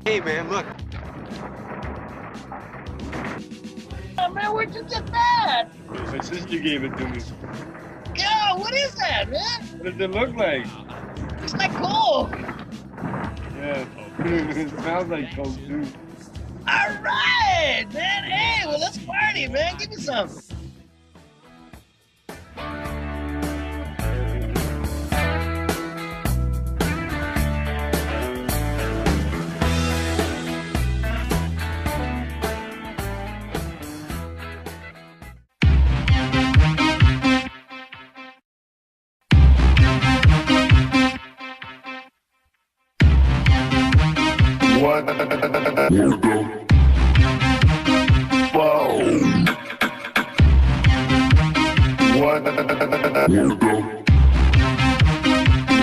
Hey, man, look. Oh, man, where'd you get that? My sister gave it to me. Yo, what is that, man? What does it look like? It's like gold. Yeah, it smells like coke too. All right, man. Hey, well, let's party, man. Give me some.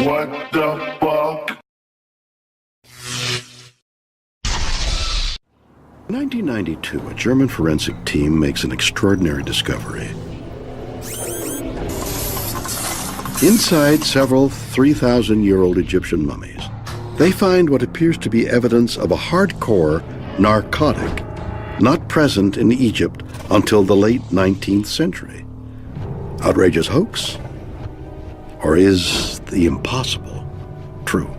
What the fuck? In 1992, a German forensic team makes an extraordinary discovery. Inside several 3,000-year-old Egyptian mummies, they find what appears to be evidence of a hardcore narcotic not present in Egypt until the late 19th century. Outrageous hoax? Or is the impossible true?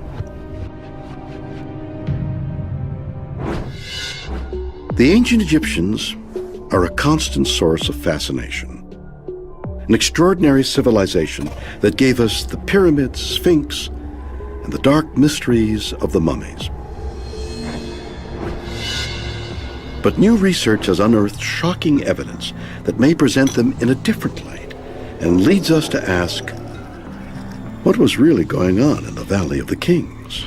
The ancient Egyptians are a constant source of fascination. An extraordinary civilization that gave us the pyramids, Sphinx, and the dark mysteries of the mummies. But new research has unearthed shocking evidence that may present them in a different light and leads us to ask, what was really going on in the Valley of the Kings?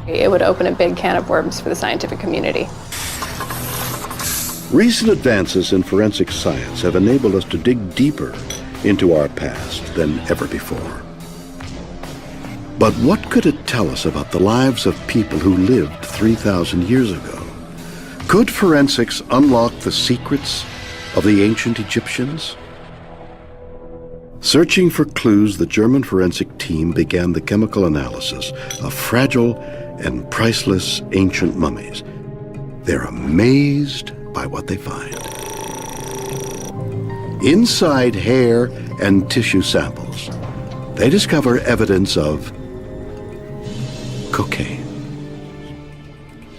It would open a big can of worms for the scientific community. Recent advances in forensic science have enabled us to dig deeper into our past than ever before. But what could it tell us about the lives of people who lived 3,000 years ago? Could forensics unlock the secrets of the ancient Egyptians? Searching for clues, the German forensic team began the chemical analysis of fragile and priceless ancient mummies. They're amazed by what they find. Inside hair and tissue samples, they discover evidence of cocaine.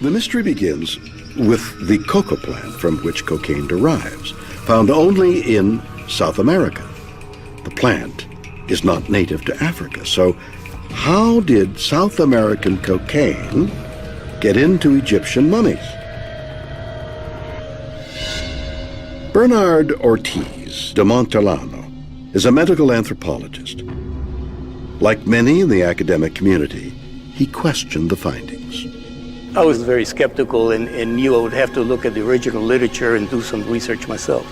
The mystery begins with the coca plant from which cocaine derives, found only in South America. The plant is not native to Africa, so how did South American cocaine get into Egyptian mummies? Bernard Ortiz de Montellano is a medical anthropologist. Like many in the academic community, he questioned the findings. I was very skeptical and knew I would have to look at the original literature and do some research myself.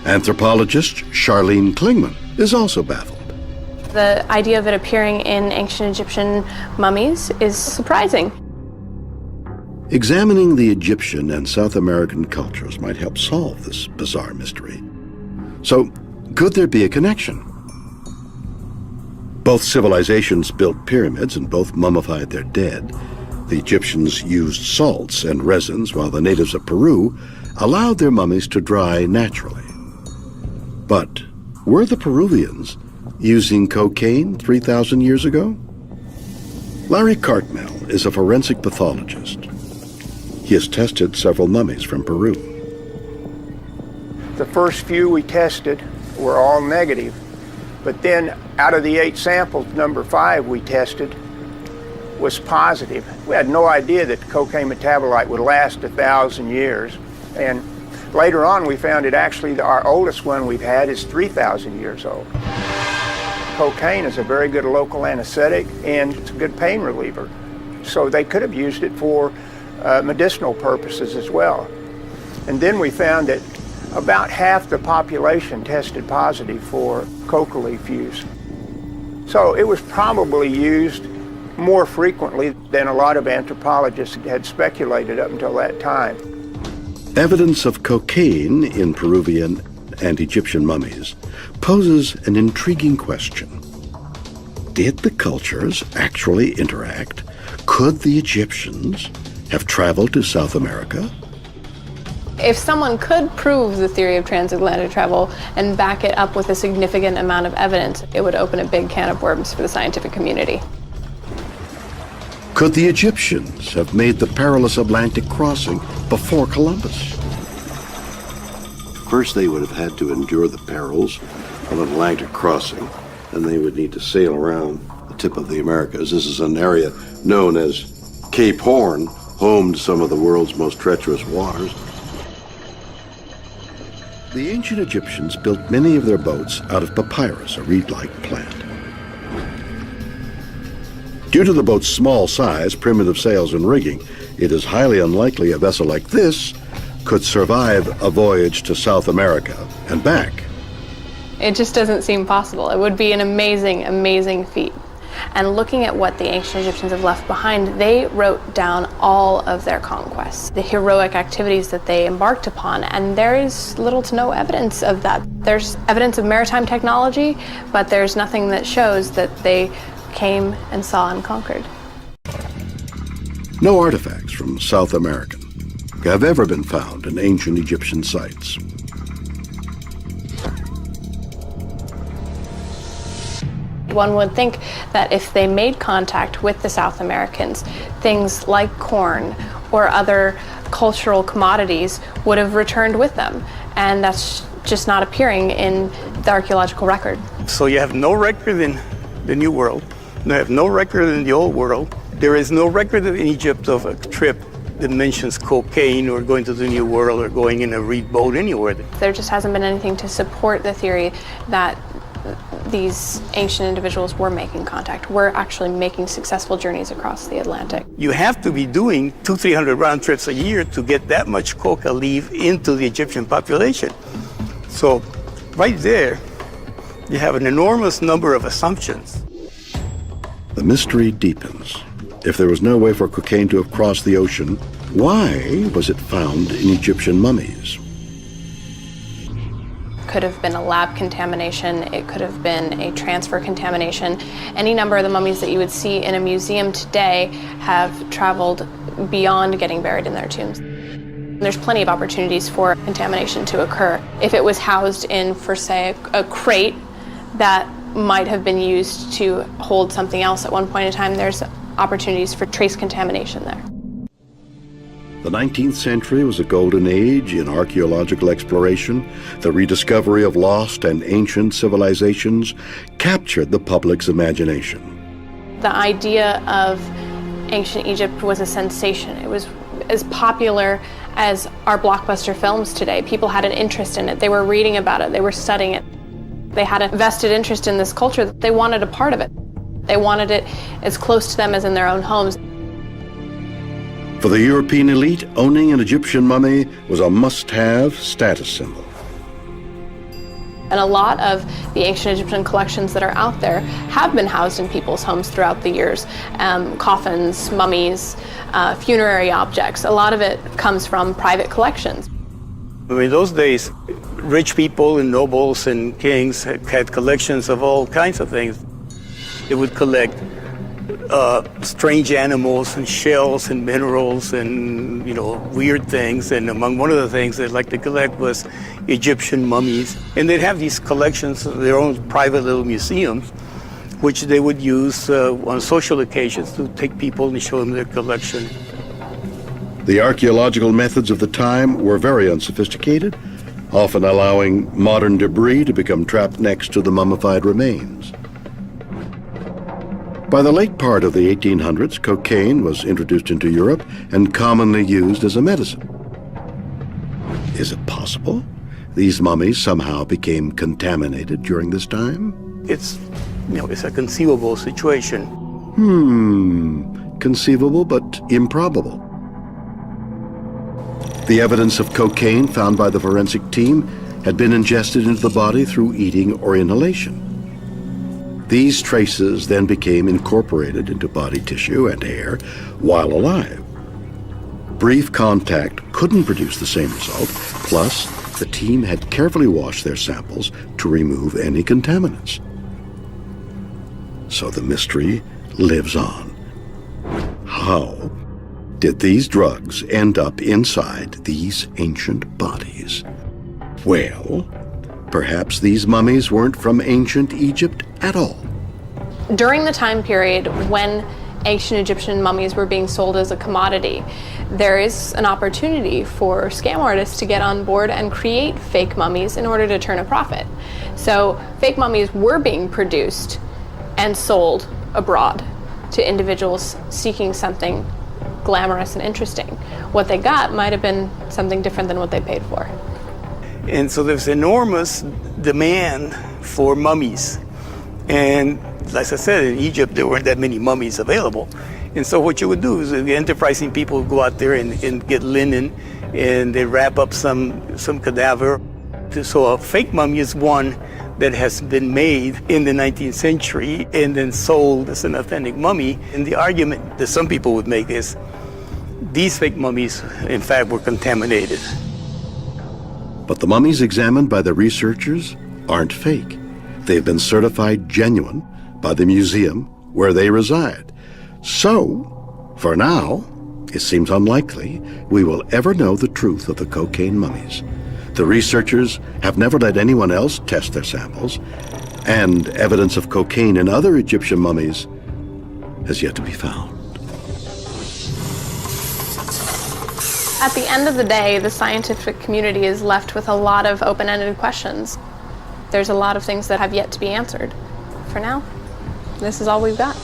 Anthropologist Charlene Klingman is also baffled. The idea of it appearing in ancient Egyptian mummies is surprising. Examining the Egyptian and South American cultures might help solve this bizarre mystery. So, could there be a connection? Both civilizations built pyramids and both mummified their dead. The Egyptians used salts and resins, while the natives of Peru allowed their mummies to dry naturally. But were the Peruvians using cocaine 3,000 years ago? Larry Cartmel is a forensic pathologist. He has tested several mummies from Peru. The first few we tested were all negative, but then out of the 8 samples, number 5 we tested was positive. We had no idea that the cocaine metabolite would last 1,000 years. And later on we found that actually our oldest one we've had is 3,000 years old. Cocaine is a very good local anesthetic and it's a good pain reliever. So they could have used it for medicinal purposes as well. And then we found that about half the population tested positive for coca leaf use. So it was probably used more frequently than a lot of anthropologists had speculated up until that time. Evidence of cocaine in Peruvian and Egyptian mummies poses an intriguing question. Did the cultures actually interact? Could the Egyptians have traveled to South America? If someone could prove the theory of transatlantic travel and back it up with a significant amount of evidence, it would open a big can of worms for the scientific community. Could the Egyptians have made the perilous Atlantic crossing before Columbus? First, they would have had to endure the perils of an Atlantic crossing, and they would need to sail around the tip of the Americas. This is an area known as Cape Horn, home to some of the world's most treacherous waters. The ancient Egyptians built many of their boats out of papyrus, a reed-like plant. Due to the boat's small size, primitive sails, and rigging, it is highly unlikely a vessel like this could survive a voyage to South America and back. It just doesn't seem possible. It would be an amazing, amazing feat. And looking at what the ancient Egyptians have left behind, they wrote down all of their conquests, the heroic activities that they embarked upon, and there is little to no evidence of that. There's evidence of maritime technology, but there's nothing that shows that they came and saw and conquered. No artifacts from South America have ever been found in ancient Egyptian sites. One would think that if they made contact with the South Americans, things like corn or other cultural commodities would have returned with them, and that's just not appearing in the archaeological record. So you have no record in the New World, you have no record in the Old World. There is no record in Egypt of a trip that mentions cocaine or going to the New World or going in a reed boat anywhere. There just hasn't been anything to support the theory that these ancient individuals were making contact, were actually making successful journeys across the Atlantic. You have to be doing 200-300 round trips a year to get that much coca leaf into the Egyptian population. So right there, you have an enormous number of assumptions. The mystery deepens. If there was no way for cocaine to have crossed the ocean, why was it found in Egyptian mummies? Could have been a lab contamination, it could have been a transfer contamination. Any number of the mummies that you would see in a museum today have traveled beyond getting buried in their tombs. There's plenty of opportunities for contamination to occur. If it was housed in, for say, a crate that might have been used to hold something else at one point in time, there's opportunities for trace contamination there. The 19th century was a golden age in archaeological exploration. The rediscovery of lost and ancient civilizations captured the public's imagination. The idea of ancient Egypt was a sensation. It was as popular as our blockbuster films today. People had an interest in it. They were reading about it. They were studying it. They had a vested interest in this culture. They wanted a part of it. They wanted it as close to them as in their own homes. For the European elite, owning an Egyptian mummy was a must-have status symbol. And a lot of the ancient Egyptian collections that are out there have been housed in people's homes throughout the years. Coffins, mummies, funerary objects. A lot of it comes from private collections. In those days, rich people and nobles and kings had collections of all kinds of things. They would collect strange animals and shells and minerals and, weird things. And among one of the things they'd like to collect was Egyptian mummies. And they'd have these collections of their own private little museums, which they would use on social occasions to take people and show them their collection. The archaeological methods of the time were very unsophisticated, often allowing modern debris to become trapped next to the mummified remains. By the late part of the 1800s, cocaine was introduced into Europe and commonly used as a medicine. Is it possible these mummies somehow became contaminated during this time? It's a conceivable situation. Conceivable but improbable. The evidence of cocaine found by the forensic team had been ingested into the body through eating or inhalation. These traces then became incorporated into body tissue and hair while alive. Brief contact couldn't produce the same result, plus the team had carefully washed their samples to remove any contaminants. So the mystery lives on. How did these drugs end up inside these ancient bodies? Well, perhaps these mummies weren't from ancient Egypt at all. During the time period when ancient Egyptian mummies were being sold as a commodity, there is an opportunity for scam artists to get on board and create fake mummies in order to turn a profit. So fake mummies were being produced and sold abroad to individuals seeking something glamorous and interesting. What they got might have been something different than what they paid for. And so there's enormous demand for mummies. And like I said, in Egypt, there weren't that many mummies available. And so what you would do is the enterprising people would go out there and get linen, and they wrap up some cadaver. So a fake mummy is one that has been made in the 19th century and then sold as an authentic mummy. And the argument that some people would make is these fake mummies, in fact, were contaminated. But the mummies examined by the researchers aren't fake. They've been certified genuine by the museum where they reside. So, for now, it seems unlikely we will ever know the truth of the cocaine mummies. The researchers have never let anyone else test their samples, and evidence of cocaine in other Egyptian mummies has yet to be found. At the end of the day, the scientific community is left with a lot of open-ended questions. There's a lot of things that have yet to be answered. For now, this is all we've got.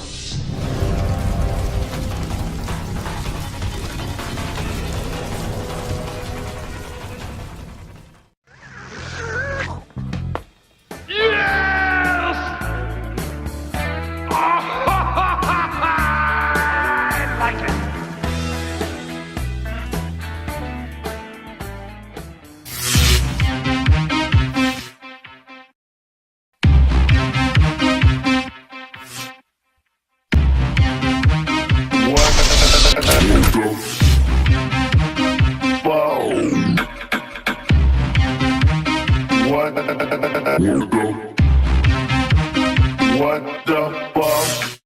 What the fuck?